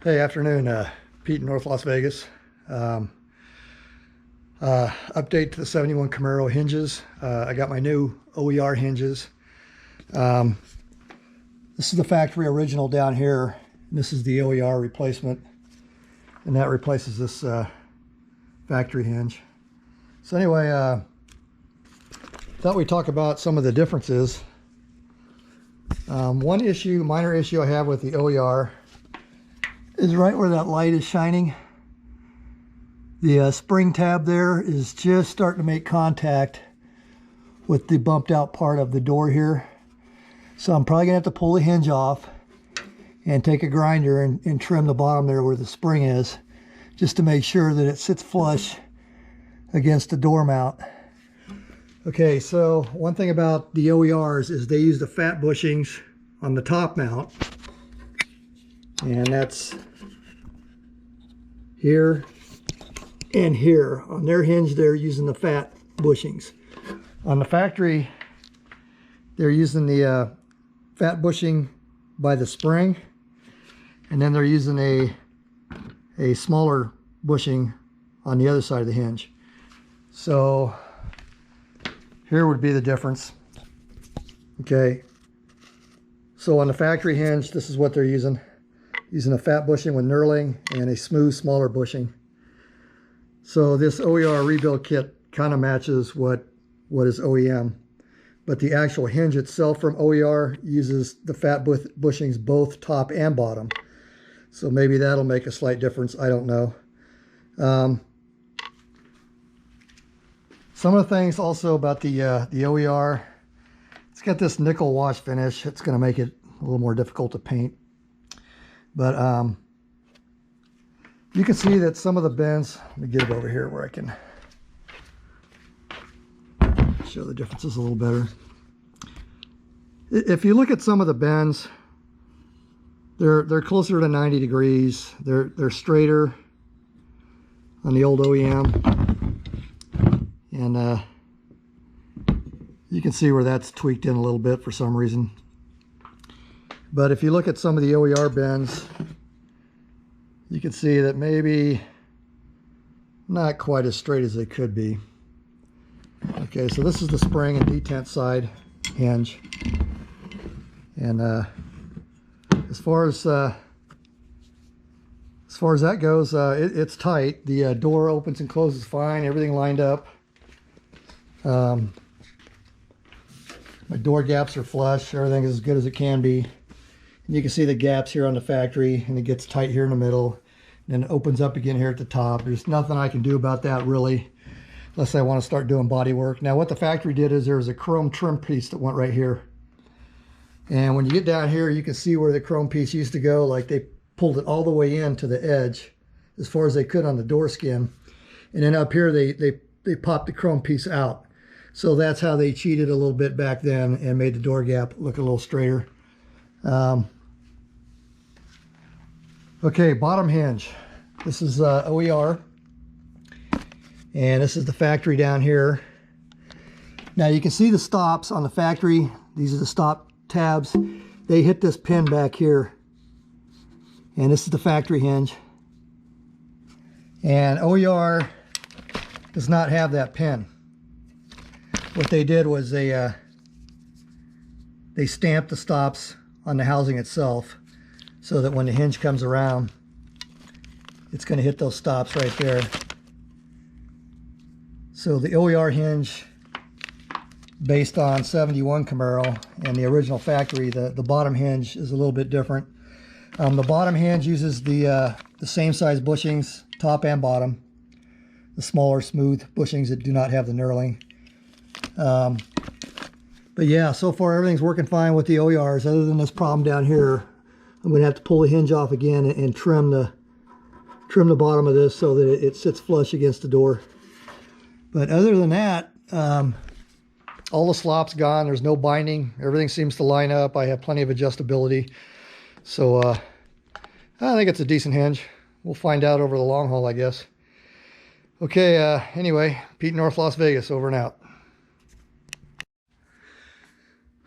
Hey, afternoon, Pete in North Las Vegas. Update to the 71 Camaro hinges. I got my new OER hinges. This is the factory original down here. This is the OER replacement, and that replaces this factory hinge. So anyway, thought we'd talk about some of the differences. One issue, minor issue I have with the OER is right where that light is shining. The spring tab there is just starting to make contact with the bumped out part of the door here. So I'm probably gonna have to pull the hinge off and take a grinder and trim the bottom there where the spring is, just to make sure that it sits flush against the door mount. Okay, so one thing about the OERs is they use the fat bushings on the top mount, and that's here and here. On their hinge, they're using the fat bushings. On the factory, they're using the fat bushing by the spring, and then they're using a smaller bushing on the other side of the hinge. So here would be the difference. Okay, so on the factory hinge, this is what they're using a fat bushing with knurling and a smooth, smaller bushing. So this OER rebuild kit kind of matches what is OEM, but the actual hinge itself from OER uses the fat bushings both top and bottom. So maybe that'll make a slight difference. I don't know. Some of the things also about the OER, it's got this nickel wash finish. It's going to make it a little more difficult to paint. But you can see that some of the bends, let me get it over here where I can show the differences a little better. If you look at some of the bends, they're closer to 90 degrees. They're straighter on the old OEM. And you can see where that's tweaked in a little bit for some reason. But if you look at some of the OER bends, you can see that maybe not quite as straight as they could be. Okay, so this is the spring and detent side hinge. And as far as that goes, it's tight. The door opens and closes fine, everything lined up. My door gaps are flush, everything is as good as it can be. And you can see the gaps here on the factory, and it gets tight here in the middle, and then it opens up again here at the top. There's nothing I can do about that really, unless I want to start doing body work. Now what the factory did is there was a chrome trim piece that went right here. And when you get down here, you can see where the chrome piece used to go. Like they pulled it all the way in to the edge, as far as they could on the door skin. And then up here, they popped the chrome piece out. So that's how they cheated a little bit back then and made the door gap look a little straighter. Okay, bottom hinge. This is OER, and this is the factory down here. Now you can see the stops on the factory. These are the stop tabs. They hit this pin back here, and this is the factory hinge. And OER does not have that pin. What they did was they stamped the stops on the housing itself, so that when the hinge comes around, it's going to hit those stops right there. So the OER hinge, based on 71 Camaro and the original factory, the bottom hinge is a little bit different. The bottom hinge uses the same size bushings, top and bottom. The smaller, smooth bushings that do not have the knurling. But yeah, so far everything's working fine with the OERs, other than this problem down here. I'm going to have to pull the hinge off again and trim the bottom of this so that it sits flush against the door. But other than that, all the slop's gone. There's no binding. Everything seems to line up. I have plenty of adjustability. So I think it's a decent hinge. We'll find out over the long haul, I guess. Okay, anyway, Pete, North Las Vegas, over and out.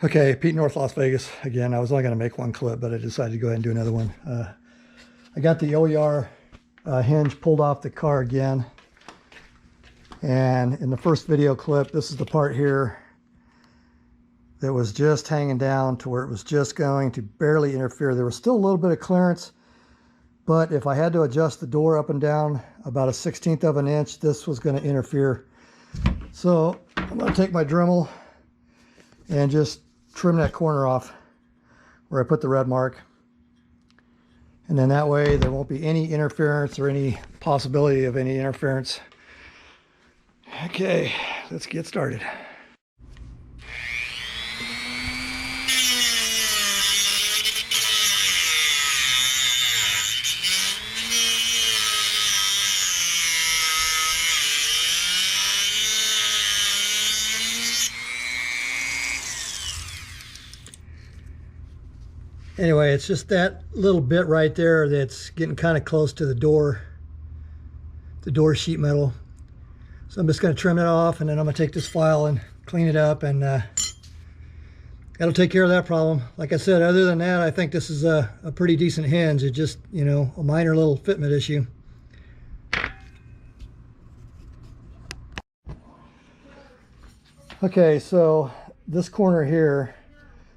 Okay, Pete, North Las Vegas again. I was only going to make one clip, but I decided to go ahead and do another one. I got the OER hinge pulled off the car again. And in the first video clip, this is the part here that was just hanging down to where it was just going to barely interfere. There was still a little bit of clearance, but if I had to adjust the door up and down about 1/16 of an inch, this was going to interfere. So I'm going to take my Dremel and just trim that corner off where I put the red mark. And then that way there won't be any interference or any possibility of any interference. Okay, let's get started. Anyway, it's just that little bit right there that's getting kind of close to the door sheet metal. So I'm just going to trim it off, and then I'm going to take this file and clean it up, and that'll take care of that problem. Like I said, other than that, I think this is a pretty decent hinge. It's just, you know, a minor little fitment issue. Okay, so this corner here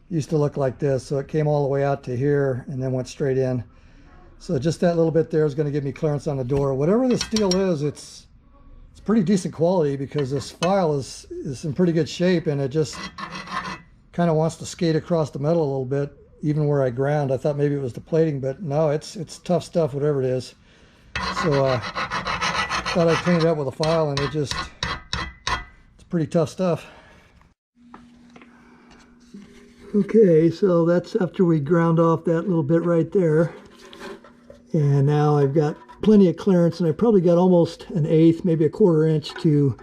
used to look like this, so it came all the way out to here and then went straight in. So just that little bit there is going to give me clearance on the door. Whatever the steel is, it's pretty decent quality, because this file is in pretty good shape, and it just kind of wants to skate across the metal a little bit, even where I ground. I thought maybe it was the plating, but no, it's tough stuff, whatever it is. So thought I'd clean it up with a file, and it's pretty tough stuff. Okay, so that's after we ground off that little bit right there. And now I've got plenty of clearance, and I probably got almost 1/8, maybe 1/4 inch to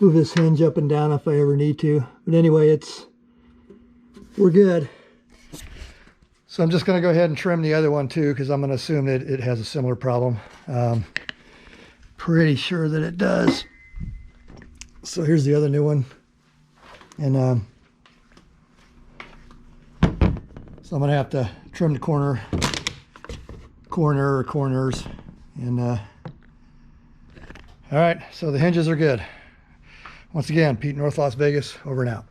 move this hinge up and down if I ever need to. But anyway, we're good. So I'm just going to go ahead and trim the other one too, because I'm going to assume that it has a similar problem. Pretty sure that it does. So here's the other new one. And so I'm going to have to trim the corner or corners. And all right, so the hinges are good. Once again, Pete, North Las Vegas, over and out.